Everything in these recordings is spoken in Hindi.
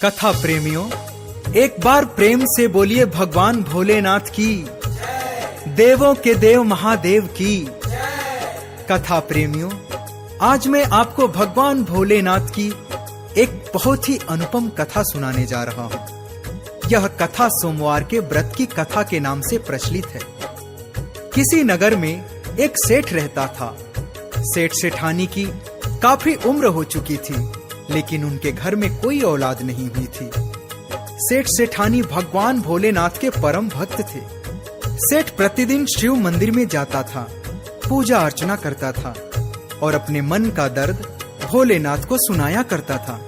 कथा प्रेमियों, एक बार प्रेम से बोलिए भगवान भोलेनाथ की, देवों के देव महादेव की। कथा प्रेमियों, आज मैं आपको भगवान भोलेनाथ की एक बहुत ही अनुपम कथा सुनाने जा रहा हूँ। यह कथा सोमवार के व्रत की कथा के नाम से प्रचलित है। किसी नगर में एक सेठ रहता था। सेठ सेठानी की काफी उम्र हो चुकी थी, लेकिन उनके घर में कोई औलाद नहीं हुई थी। सेठ सेठानी भगवान भोलेनाथ के परम भक्त थे। सेठ प्रतिदिन शिव मंदिर में जाता था, पूजा अर्चना करता था और अपने मन का दर्द भोलेनाथ को सुनाया करता था।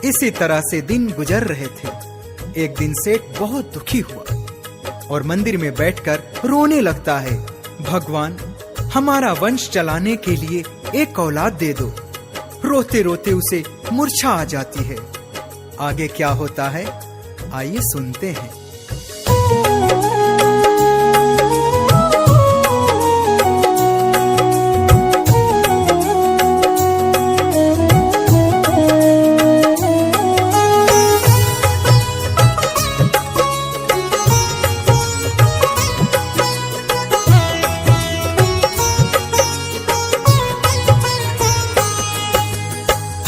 इसी तरह से दिन गुजर रहे थे। एक दिन सेठ बहुत दुखी हुआ और मंदिर में बैठकर रोने लगता है, भगवान हमारा वंश चलाने के लिए एक औलाद दे दो। रोते रोते उसे मूर्छा आ जाती है। आगे क्या होता है, आइए सुनते हैं।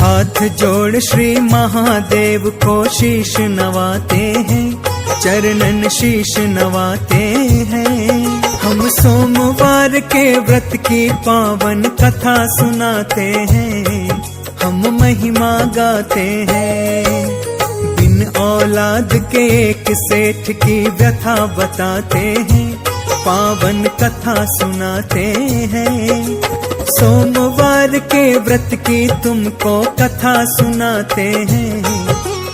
हाथ जोड़ श्री महादेव को शीश नवाते हैं, चरणन शीश नवाते हैं। हम सोमवार के व्रत की पावन कथा सुनाते हैं, हम महिमा गाते हैं। बिन औलाद के एक सेठ की व्यथा बताते हैं, पावन कथा सुनाते हैं। सोमवार के व्रत की तुमको कथा सुनाते हैं,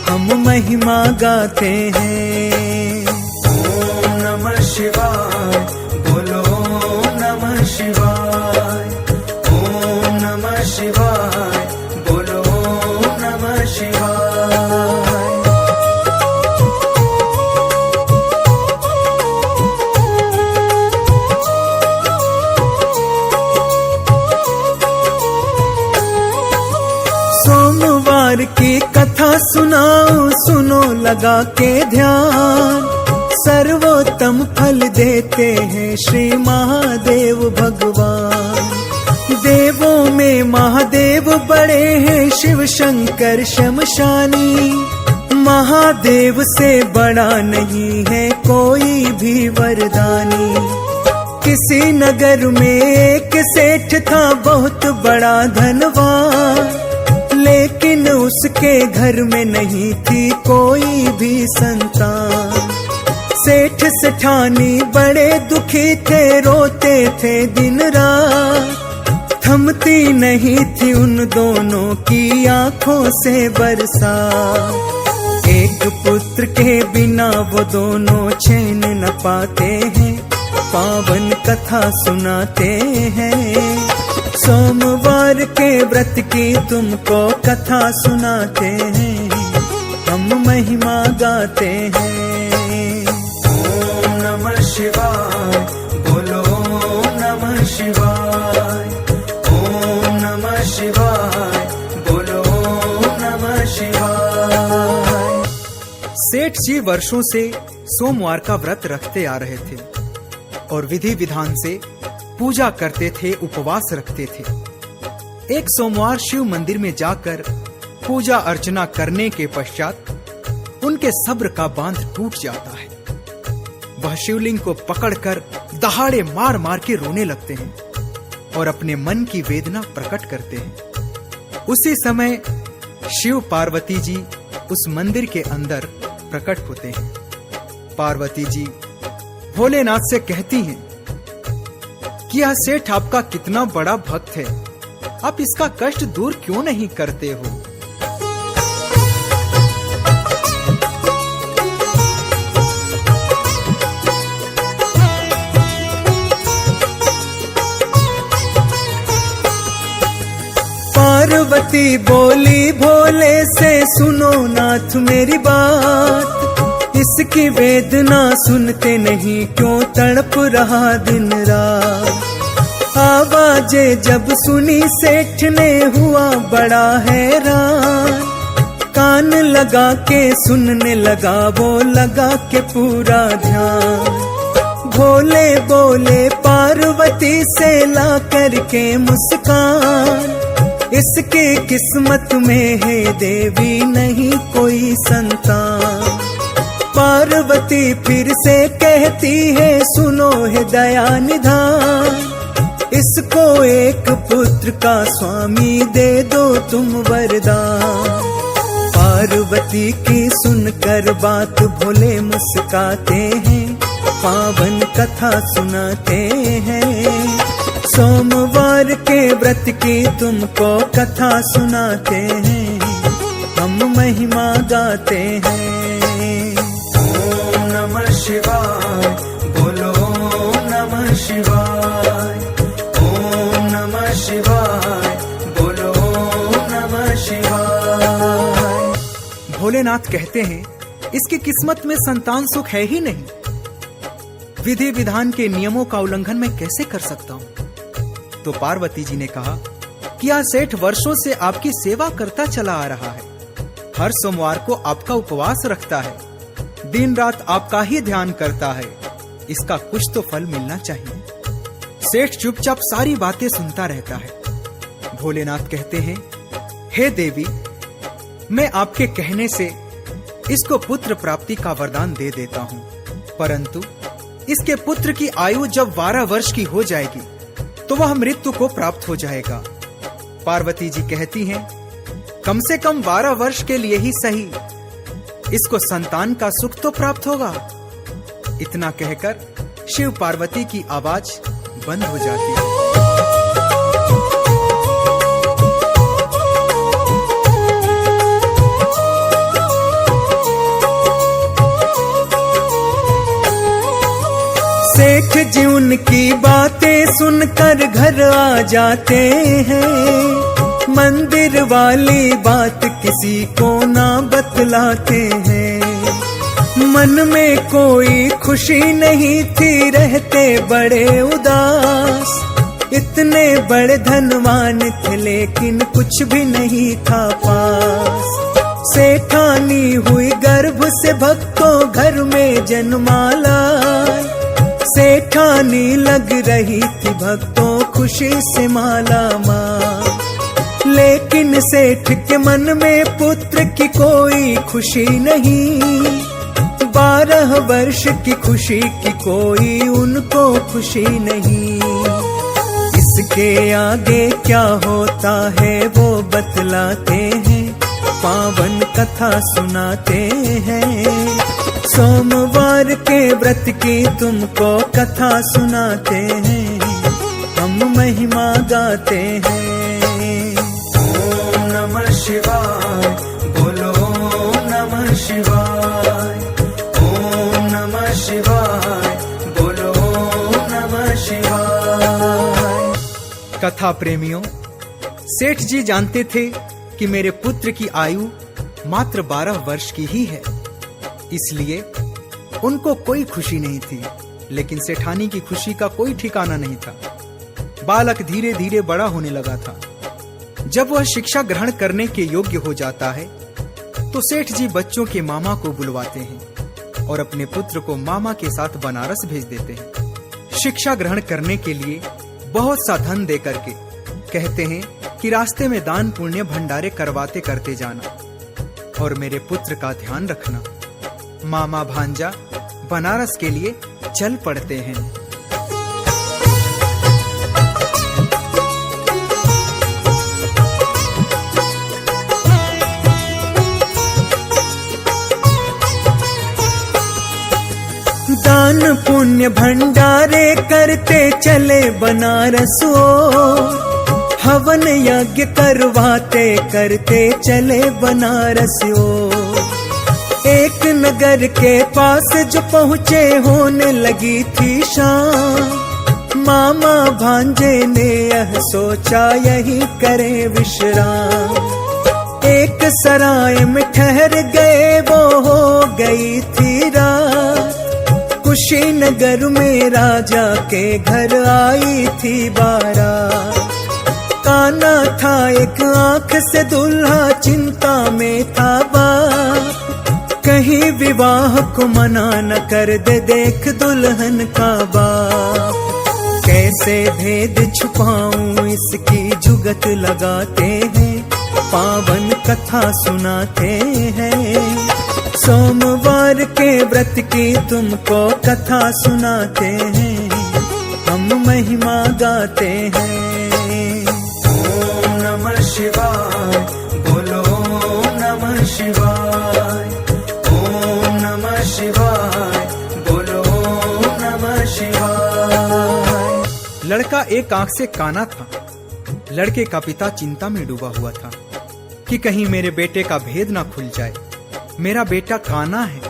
हम महिमा गाते हैं। ओम नमः शिवाय, बोलो ओम नमः शिवाय। ओम नमः शिवाय, बोलो ओम नमः शिवाय। सोमवार की कथा सुनाओ, सुनो लगा के ध्यान। सर्वोत्तम फल देते हैं श्री महादेव भगवान। देवों में महादेव बड़े हैं, शिव शंकर शमशानी। महादेव से बड़ा नहीं है कोई भी वरदानी। किसी नगर में एक सेठ था बहुत बड़ा धनवान, लेकिन उसके घर में नहीं थी कोई भी संतान। सेठ सेठानी बड़े दुखी थे, रोते थे दिन रात। थमती नहीं थी उन दोनों की आंखों से बरसात। एक पुत्र के बिना वो दोनों चैन न पाते हैं, पावन कथा सुनाते हैं। सोमवार के व्रत की तुमको कथा सुनाते हैं, हम महिमा गाते हैं। ओम नमः शिवाय, बोलो ओम नमः शिवाय। ओम नमः शिवाय, बोलो ओम नमः शिवाय। सेठ जी वर्षों से सोमवार का व्रत रखते आ रहे थे और विधि विधान से पूजा करते थे, उपवास रखते थे। एक सोमवार शिव मंदिर में जाकर पूजा अर्चना करने के पश्चात उनके सब्र का बांध टूट जाता है। वह शिवलिंग को पकड़कर दहाड़े मार मार के रोने लगते हैं और अपने मन की वेदना प्रकट करते हैं। उसी समय शिव पार्वती जी उस मंदिर के अंदर प्रकट होते हैं। पार्वती जी भोलेनाथ से कहती हैं कि यह सेठ आपका कितना बड़ा भक्त है, आप इसका कष्ट दूर क्यों नहीं करते हो। पार्वती बोली भोले से, सुनो नाथ मेरी बात। इसकी वेदना सुनते नहीं, क्यों तड़प रहा दिन रात। आवाजें जब सुनी सेठ ने हुआ बड़ा हैरान। कान लगा के सुनने लगा, वो लगा के पूरा ध्यान। भोले बोले पार्वती से ला करके मुस्कान, इसके किस्मत में है देवी नहीं कोई संतान। पार्वती फिर से कहती है सुनो है दया निधान, इसको एक पुत्र का स्वामी दे दो तुम वरदान। पार्वती की सुनकर बात भोले मुस्काते हैं, पावन कथा सुनाते हैं। सोमवार के व्रत की तुमको कथा सुनाते हैं, हम महिमा गाते हैं। ओम नमः शिवाय, बोलो ओम नमः शिवाय। ओम नमः शिवाय, बोलो ओम नमः शिवाय। भोलेनाथ कहते हैं इसकी किस्मत में संतान सुख है ही नहीं, विधि विधान के नियमों का उल्लंघन मैं कैसे कर सकता हूँ। तो पार्वती जी ने कहा कि यह सेठ वर्षों से आपकी सेवा करता चला आ रहा है, हर सोमवार को आपका उपवास रखता है, दिन रात आपका ही ध्यान करता है, इसका कुछ तो फल मिलना चाहिए। सेठ चुपचाप सारी बातें सुनता रहता है। भोलेनाथ कहते हैं हे देवी, मैं आपके कहने से इसको पुत्र प्राप्ति का वरदान दे देता हूँ, परंतु इसके पुत्र की आयु जब 12 वर्ष की हो जाएगी तो वह मृत्यु को प्राप्त हो जाएगा। पार्वती जी कहती हैं कम से कम 12 वर्ष के लिए ही सही, इसको संतान का सुख तो प्राप्त होगा। इतना कहकर शिव पार्वती की आवाज बंद हो जाती है। सेठ जी उनकी बातें सुनकर घर आ जाते हैं, मंदिर वाली बात किसी को ना बतलाते हैं। मन में कोई खुशी नहीं थी, रहते बड़े उदास। इतने बड़े धनवान थे लेकिन कुछ भी नहीं था पास। सेठानी हुई गर्भ से भक्तों घर में जन्माला, सेठानी लग रही थी भक्तों खुशी से माला माल। लेकिन सेठ के मन में पुत्र की कोई खुशी नहीं, 12 वर्ष की खुशी की कोई उनको खुशी नहीं। इसके आगे क्या होता है वो बतलाते हैं, पावन कथा सुनाते हैं। सोमवार के व्रत की तुमको कथा सुनाते हैं, हम महिमा गाते हैं। ओम नमः शिवाय, बोलो ओम नमः शिवाय। ओम नमः शिवाय, बोलो ओम नमः शिवाय। कथा प्रेमियों, सेठ जी जानते थे कि मेरे पुत्र की आयु मात्र 12 वर्ष की ही है, इसलिए उनको कोई खुशी नहीं थी। लेकिन सेठानी की खुशी का कोई ठिकाना नहीं था। बालक धीरे धीरे बड़ा होने लगा था। जब वह शिक्षा ग्रहण करने के योग्य हो जाता है तो सेठ जी बच्चों के मामा को बुलवाते हैं और अपने पुत्र को मामा के साथ बनारस भेज देते हैं शिक्षा ग्रहण करने के लिए बहुत सा धन दे करके। कहते हैं कि रास्ते में दान पुण्य भंडारे करवाते करते जाना और मेरे पुत्र का ध्यान रखना। मामा भांजा बनारस के लिए चल पड़ते हैं। दान पुण्य भंडारे करते चले बनारस ओ, हवन यज्ञ करवाते करते चले बनारस ओ। एक नगर के पास जो पहुँचे होने लगी थी शाम, मामा भांजे ने यह सोचा यही करे विश्राम। एक सराय में ठहर गए, वो हो गई थी रात। कुशीनगर में राजा के घर आई थी बारात। काना था एक आंख से दुल्हा चिंता में था बाप, कहीं विवाह को मना न कर दे देख दुल्हन का बाप। कैसे भेद छुपाऊं इसकी जुगत लगाते हैं, पावन कथा सुनाते हैं। सोमवार के व्रत की तुमको कथा सुनाते हैं, हम महिमा गाते हैं। ओम नमः शिवाय, बोलो ओम नमः शिवाय। ओम नमः शिवाय, बोलो ओम नमः शिवाय। लड़का एक आंख से काना था। लड़के का पिता चिंता में डूबा हुआ था कि कहीं मेरे बेटे का भेद ना खुल जाए। मेरा बेटा काना है।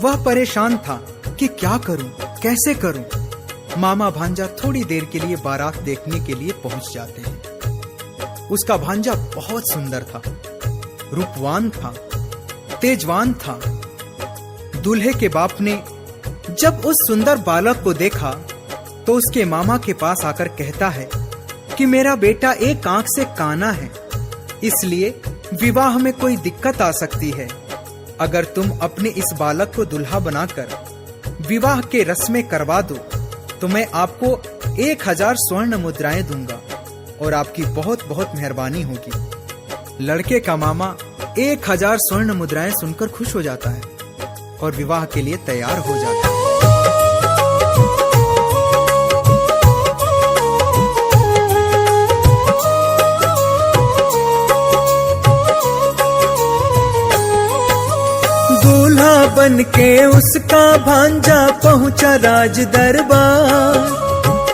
वह परेशान था कि क्या करूं, कैसे करूं। मामा भांजा थोड़ी देर के लिए बारात देखने के लिए पहुंच जाते हैं। उसका भांजा बहुत सुंदर था, रूपवान था, तेजवान था। दूल्हे के बाप ने जब उस सुंदर बालक को देखा तो उसके मामा के पास आकर कहता है कि मेरा बेटा एक आंख से काना है, इसलिए विवाह में कोई दिक्कत आ सकती है। अगर तुम अपने इस बालक को दुल्हा बनाकर विवाह के रस्में करवा दो तो मैं आपको 1000 स्वर्ण मुद्राएं दूंगा और आपकी बहुत बहुत मेहरबानी होगी। लड़के का मामा 1000 स्वर्ण मुद्राएं सुनकर खुश हो जाता है और विवाह के लिए तैयार हो जाता है। दूल्हा बन के उसका भांजा पहुंचा राज दरबार।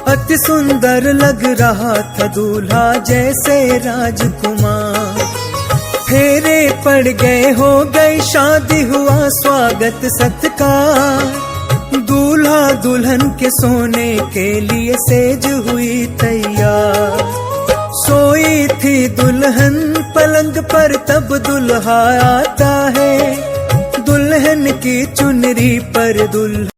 अति सुंदर लग रहा था दूल्हा जैसे राजकुमार। फेरे पड़ गए, हो गई शादी, हुआ स्वागत सत्कार। दूल्हा दुल्हन के सोने के लिए सेज हुई तैयार। सोई थी दुल्हन पलंग पर तब दुल्हा आता है, दुल्हन की चुनरी पर दुल्हा